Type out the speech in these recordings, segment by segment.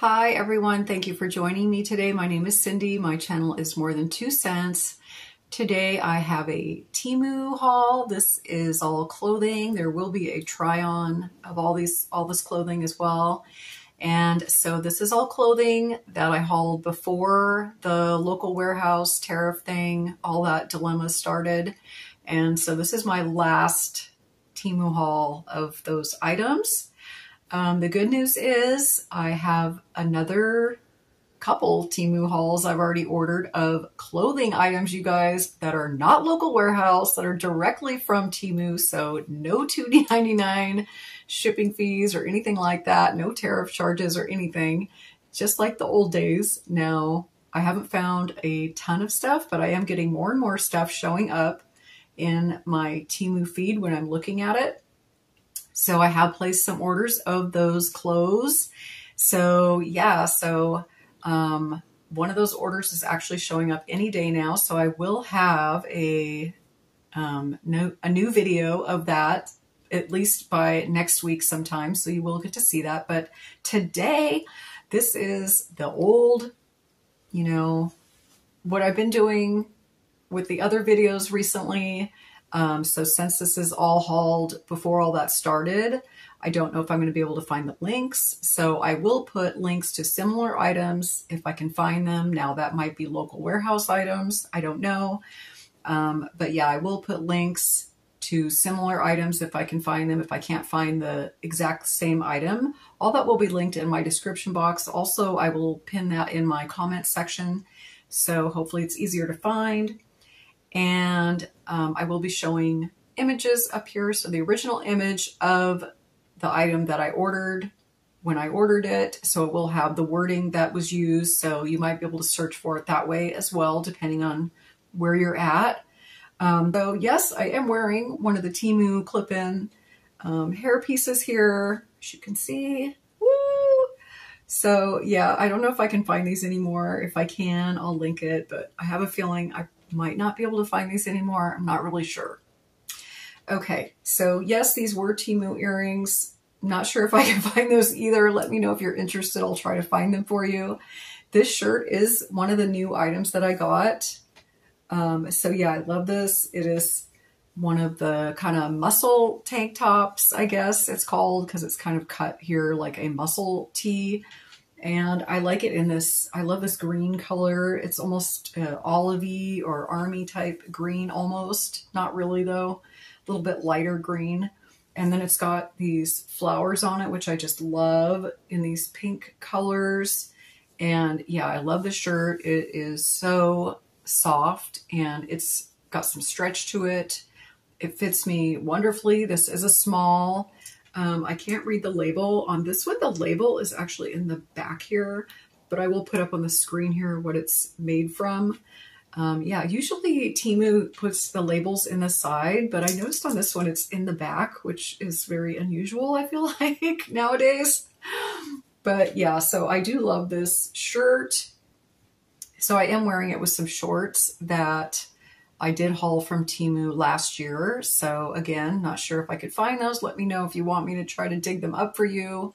Hi everyone, thank you for joining me today. My name is Cindy. My channel is More Than 2 Cents. Today I have a Temu haul. This is all clothing. There will be a try-on of all this clothing as well. And so this is all clothing that I hauled before the local warehouse tariff thing, all that dilemma started. And so this is my last Temu haul of those items. The good news is I have another couple Temu hauls I've already ordered of clothing items, you guys, that are not local warehouse, that are directly from Temu. So no $2.99 shipping fees or anything like that. No tariff charges or anything, just like the old days. Now, I haven't found a ton of stuff, but I am getting more and more stuff showing up in my Temu feed when I'm looking at it. So I have placed some orders of those clothes. So yeah, one of those orders is actually showing up any day now. So I will have a new video of that at least by next week sometime. So you will get to see that. But today, this is the old, what I've been doing with the other videos recently. So since this is all hauled before all that started, I don't know if I'm going to be able to find the links. So I will put links to similar items if I can find them. Now that might be local warehouse items. I don't know. But yeah, I will put links to similar items if I can find them. If I can't find the exact same item, all that will be linked in my description box. Also, I will pin that in my comment section. So hopefully it's easier to find. And I will be showing images up here. So the original image of the item that I ordered when I ordered it. So it will have the wording that was used. So you might be able to search for it that way as well, depending on where you're at. So yes, I am wearing one of the Temu clip-in hair pieces here, as you can see. Woo! So yeah, I don't know if I can find these anymore. If I can, I'll link it, but I have a feeling I might not be able to find these anymore. I'm not really sure. Okay, so yes, these were Temu earrings. Not sure if I can find those either. Let me know if you're interested. I'll try to find them for you. This shirt is one of the new items that I got. So yeah, I love this. It is one of the kind of muscle tank tops, I guess it's called, because it's kind of cut here like a muscle tee. And I like it in this, I love this green color. It's almost olivey or army type green almost. Not really though, a little bit lighter green. And then it's got these flowers on it, which I just love in these pink colors. And yeah, I love the shirt. It is so soft and it's got some stretch to it. It fits me wonderfully. This is a small. I can't read the label on this one. The label is actually in the back here, but I will put up on the screen here what it's made from. Yeah, usually Temu puts the labels in the side, but I noticed on this one it's in the back, which is very unusual, I feel like, nowadays. But yeah, so I do love this shirt. So I am wearing it with some shorts that I did haul from Temu last year. So again, not sure if I could find those. Let me know if you want me to try to dig them up for you.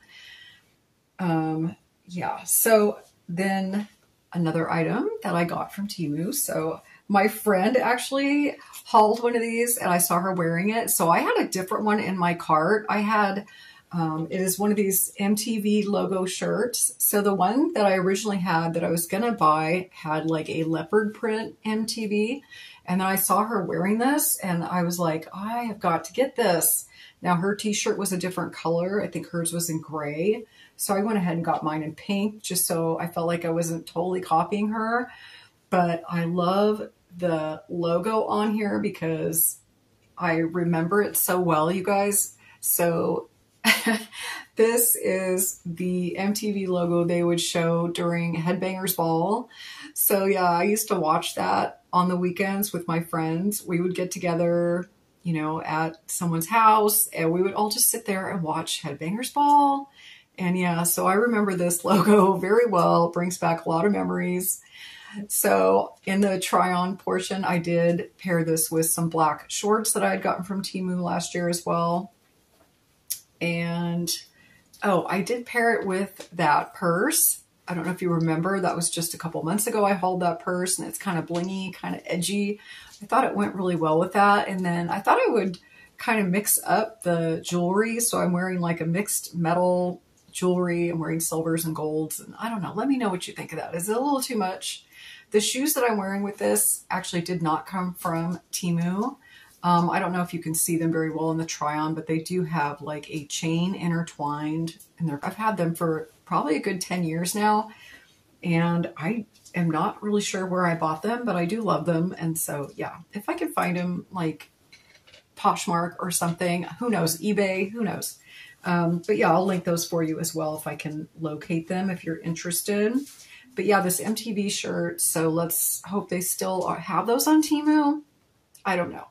Yeah, so then another item that I got from Temu. So my friend actually hauled one of these and I saw her wearing it. So I had a different one in my cart. I had, it is one of these MTV logo shirts. So the one that I originally had that I was going to buy had like a leopard print MTV. And then I saw her wearing this and I was like, I have got to get this. Now her t-shirt was a different color. I think hers was in gray. So I went ahead and got mine in pink just so I felt like I wasn't totally copying her. But I love the logo on here because I remember it so well, you guys. So this is the MTV logo they would show during Headbangers Ball. So yeah, I used to watch that on the weekends with my friends. We would get together, at someone's house and we would all just sit there and watch Headbangers Ball. And yeah, so I remember this logo very well. It brings back a lot of memories. So in the try-on portion, I did pair this with some black shorts that I had gotten from Temu last year as well. And Oh, I did pair it with that purse. I don't know if you remember, that was just a couple months ago I hauled that purse, and it's kind of blingy, kind of edgy. I thought it went really well with that. And then I thought I would kind of mix up the jewelry. So I'm wearing like a mixed metal jewelry. I'm wearing silvers and golds. And I don't know. Let me know what you think of that. Is it a little too much? The shoes that I'm wearing with this actually did not come from Temu. I don't know if you can see them very well in the try-on, but they do have like a chain intertwined. And I've had them for probably a good 10 years now. And I am not really sure where I bought them, but I do love them. And so, yeah, if I can find them like Poshmark or something, who knows, eBay, who knows. But yeah, I'll link those for you as well if I can locate them if you're interested. But yeah, this MTV shirt, so let's hope they still have those on Temu. I don't know.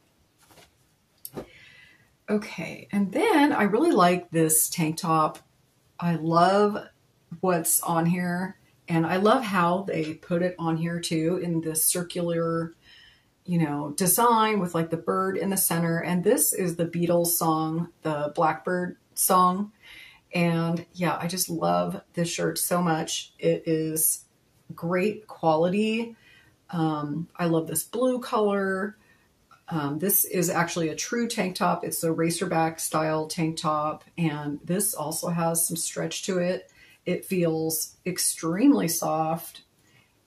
Okay, and then I really like this tank top. I love what's on here, and I love how they put it on here too in this circular, you know, design with like the bird in the center. And this is the Beatles song, the Blackbird song. And yeah, I just love this shirt so much. It is great quality. I love this blue color. This is actually a true tank top. It's a racerback style tank top. And this also has some stretch to it. It feels extremely soft.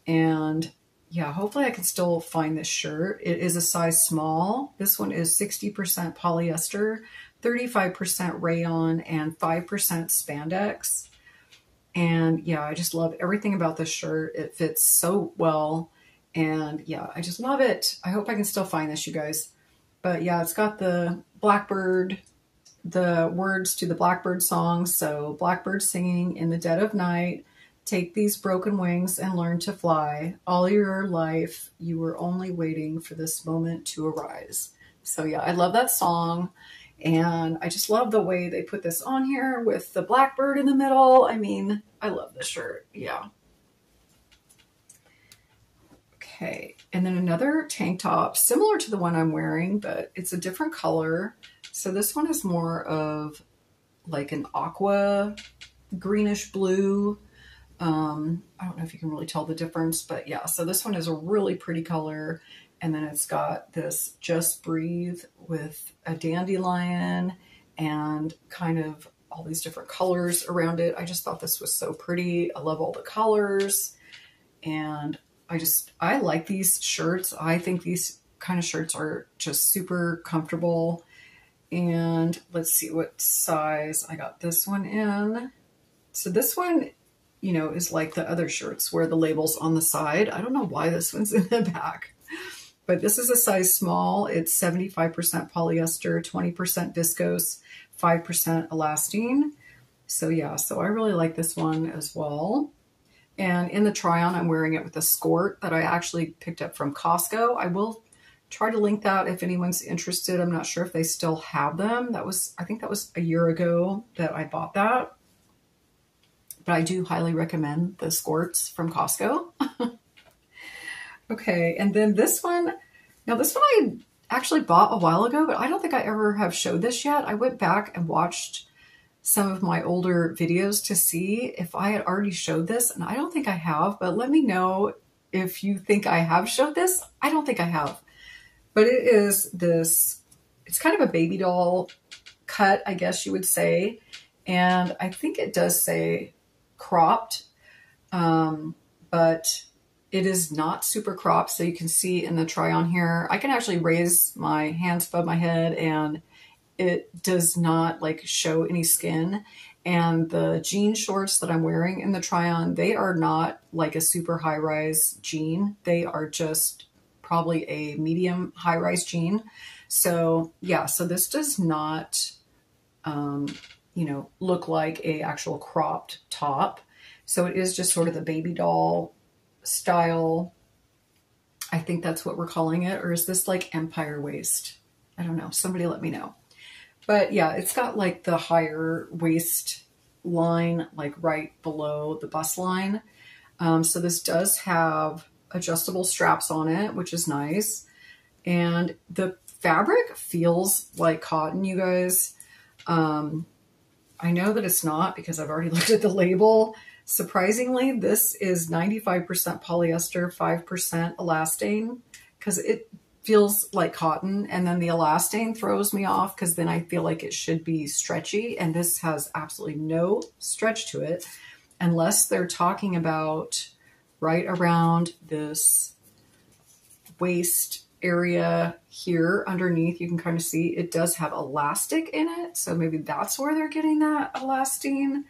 And yeah, hopefully I can still find this shirt. It is a size small. This one is 60% polyester, 35% rayon, and 5% spandex. And yeah, I just love everything about this shirt. It fits so well. And yeah, I just love it. I hope I can still find this, you guys. But yeah, it's got the Blackbird, the words to the Blackbird song. So Blackbird singing in the dead of night, take these broken wings and learn to fly. All your life, you were only waiting for this moment to arise. So yeah, I love that song. And I just love the way they put this on here with the Blackbird in the middle. I mean, I love this shirt. Yeah. Okay, and then another tank top, similar to the one I'm wearing, but it's a different color. So this one is more of like an aqua greenish blue. I don't know if you can really tell the difference, but yeah, so this one is a really pretty color. And then it's got this Just Breathe with a dandelion and kind of all these different colors around it. I just thought this was so pretty. I love all the colors. And I like these shirts. I think these kind of shirts are just super comfortable. And let's see what size I got this one in. So this one, you know, is like the other shirts where the label's on the side. I don't know why this one's in the back, but this is a size small. It's 75% polyester, 20% viscose, 5% elastane. So yeah, so I really like this one as well. And in the try-on, I'm wearing it with a skirt that I actually picked up from Costco. I will try to link that if anyone's interested. I'm not sure if they still have them. I think that was a year ago that I bought that. But I do highly recommend the skirts from Costco. Okay, and then this one. Now this one I actually bought a while ago, but I don't think I ever have showed this yet. I went back and watched some of my older videos to see if I had already showed this, and I don't think I have, but let me know if you think I have showed this. I don't think I have, but it is this, it's kind of a baby doll cut, I guess you would say, and I think it does say cropped, but it is not super cropped, so you can see in the try on here, I can actually raise my hands above my head and it does not like show any skin. And the jean shorts that I'm wearing in the try on, they are not like a super high rise jean. They are just probably a medium high rise jean. So yeah, so this does not, you know, look like a actual cropped top. So it is just sort of the baby doll style. I think that's what we're calling it. Or is this like empire waist? I don't know. Somebody let me know. But yeah, it's got like the higher waist line, like right below the bust line. So this does have adjustable straps on it, which is nice. And the fabric feels like cotton, you guys. I I know that it's not because I've already looked at the label. Surprisingly, this is 95% polyester, 5% elastane, because it feels like cotton, and then the elastane throws me off because then I feel like it should be stretchy, and this has absolutely no stretch to it unless they're talking about right around this waist area here underneath. You can kind of see it does have elastic in it, so maybe that's where they're getting that elastane,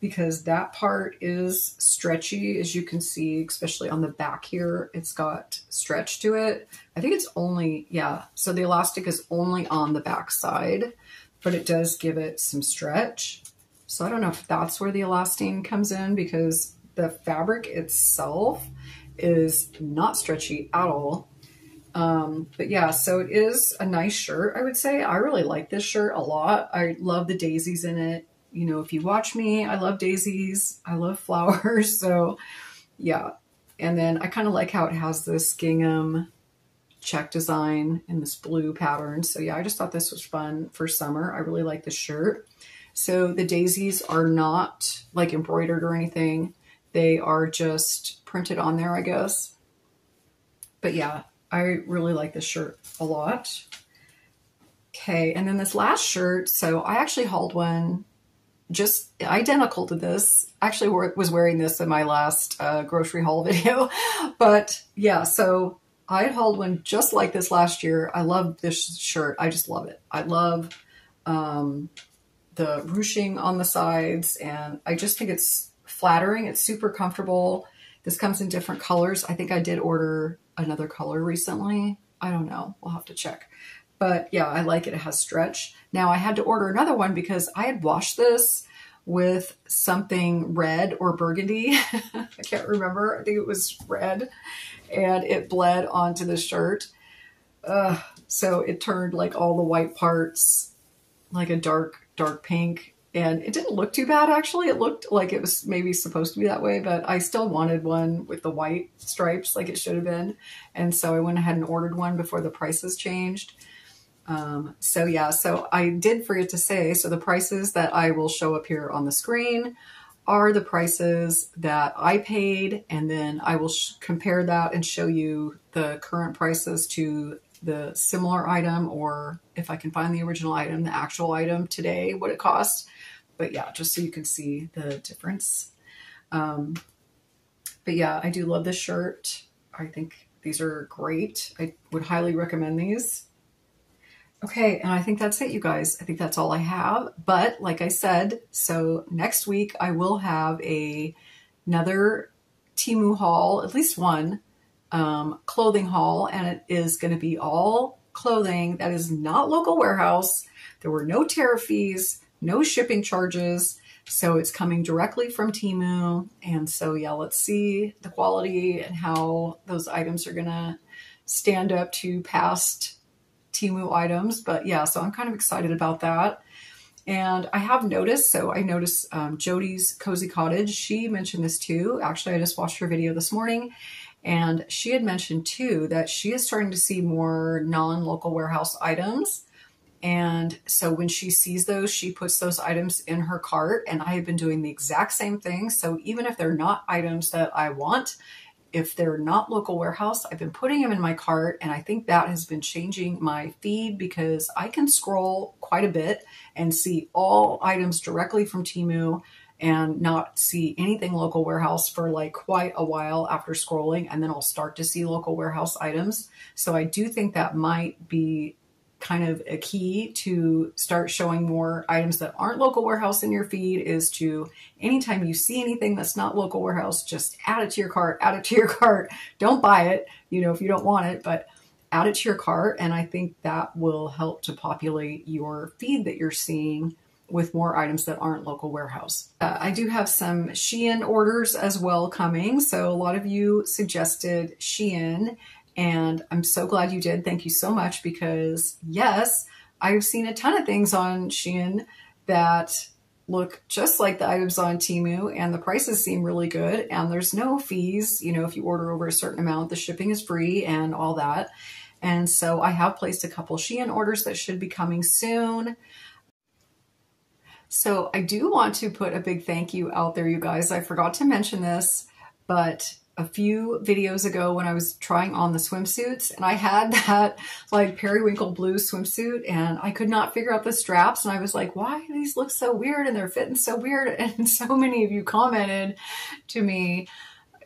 because that part is stretchy, as you can see, especially on the back here. It's got stretch to it. I think it's only, yeah, so the elastic is only on the back side, but it does give it some stretch. So I don't know if that's where the elastane comes in, because the fabric itself is not stretchy at all. But yeah, so it is a nice shirt, I would say. I really like this shirt a lot. I love the daisies in it. You know, if you watch me, I love daisies. I love flowers. So yeah. And then I kind of like how it has this gingham check design in this blue pattern. So yeah, I just thought this was fun for summer. I really like this shirt. So the daisies are not like embroidered or anything. They are just printed on there, I guess. But yeah, I really like this shirt a lot. Okay, and then this last shirt, so I actually hauled one just identical to this. Actually was wearing this in my last grocery haul video. But yeah, so I hauled one just like this last year. I love this shirt. I just love it. I love the ruching on the sides, and I just think it's flattering. It's super comfortable. This comes in different colors. I think I did order another color recently. I don't know. We'll have to check. But yeah, I like it. It has stretch. Now I had to order another one because I had washed this with something red or burgundy. I can't remember. I think it was red, and it bled onto the shirt. So it turned like all the white parts like a dark pink, and it didn't look too bad actually. It looked like it was maybe supposed to be that way, but I still wanted one with the white stripes like it should have been. And so I went ahead and ordered one before the prices changed. So yeah, so I did forget to say, so the prices that I will show up here on the screen are the prices that I paid, and then I will compare that and show you the current prices to the similar item, or if I can find the original item, the actual item today, what it cost. But yeah, just so you can see the difference. But yeah, I do love this shirt. I think these are great. I would highly recommend these. Okay, and I think that's it, you guys. I think that's all I have. But like I said, so next week I will have another Temu haul, at least one clothing haul, and it is going to be all clothing that is not local warehouse. There were no tariff fees, no shipping charges. So it's coming directly from Temu. And so yeah, let's see the quality and how those items are going to stand up to past Temu items. But yeah, so I'm kind of excited about that. And I have noticed, so I noticed Jody's Cozy Cottage, she mentioned this too. Actually, I just watched her video this morning, and she had mentioned too that she is starting to see more non-local warehouse items. And so when she sees those, she puts those items in her cart, and I have been doing the exact same thing. So even if they're not items that I want, if they're not local warehouse, I've been putting them in my cart, and I think that has been changing my feed because I can scroll quite a bit and see all items directly from Temu and not see anything local warehouse for like quite a while after scrolling, and then I'll start to see local warehouse items. So I do think that might be kind of a key to start showing more items that aren't local warehouse in your feed, is to, anytime you see anything that's not local warehouse, just add it to your cart, add it to your cart. Don't buy it, you know, if you don't want it, but add it to your cart. And I think that will help to populate your feed that you're seeing with more items that aren't local warehouse. I do have some Shein orders as well coming. So a lot of you suggested Shein, and I'm so glad you did. Thank you so much, because yes, I've seen a ton of things on Shein that look just like the items on Temu, and the prices seem really good, and there's no fees. You know, if you order over a certain amount, the shipping is free and all that. And so I have placed a couple Shein orders that should be coming soon. So I do want to put a big thank you out there, you guys. I forgot to mention this, but a few videos ago when I was trying on the swimsuits, and I had that like periwinkle blue swimsuit, and I could not figure out the straps, and I was like, why do these look so weird and they're fitting so weird? And so many of you commented to me,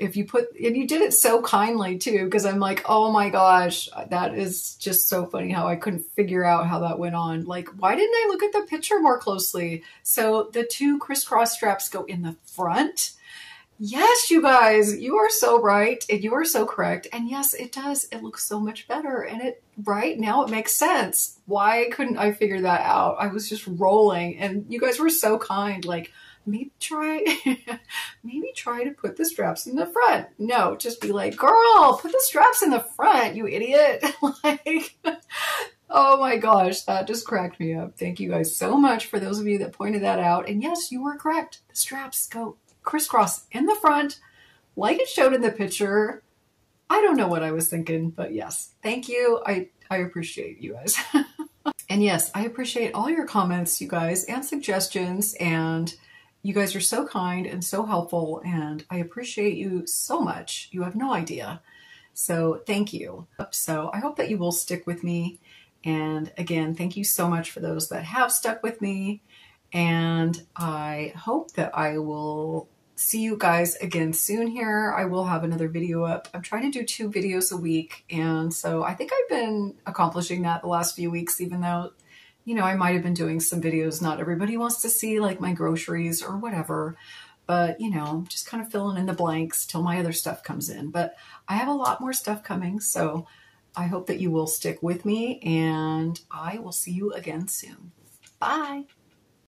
if you put, and you did it so kindly too, because I'm like, oh my gosh, that is just so funny how I couldn't figure out how that went on. Like, why didn't I look at the picture more closely? So the two crisscross straps go in the front. Yes, you guys, you are so right and you are so correct. And yes, it does. It looks so much better. And it, right now it makes sense. Why couldn't I figure that out? I was just rolling and you guys were so kind. Like, maybe try to put the straps in the front. No, just be like, girl, put the straps in the front, you idiot. Like, oh my gosh, that just cracked me up. Thank you guys so much for those of you that pointed that out. And yes, you were correct. The straps go crisscross in the front, like it showed in the picture. I don't know what I was thinking, but yes, thank you. I appreciate you guys. And yes, I appreciate all your comments, you guys, and suggestions. And you guys are so kind and so helpful, and I appreciate you so much. You have no idea. So thank you. So I hope that you will stick with me. And again, thank you so much for those that have stuck with me. And I hope that I will see you guys again soon here. I will have another video up. I'm trying to do 2 videos a week. And so I think I've been accomplishing that the last few weeks, even though, you know, I might have been doing some videos not everybody wants to see, like my groceries or whatever. But, you know, just kind of filling in the blanks till my other stuff comes in. But I have a lot more stuff coming. So I hope that you will stick with me, and I will see you again soon. Bye.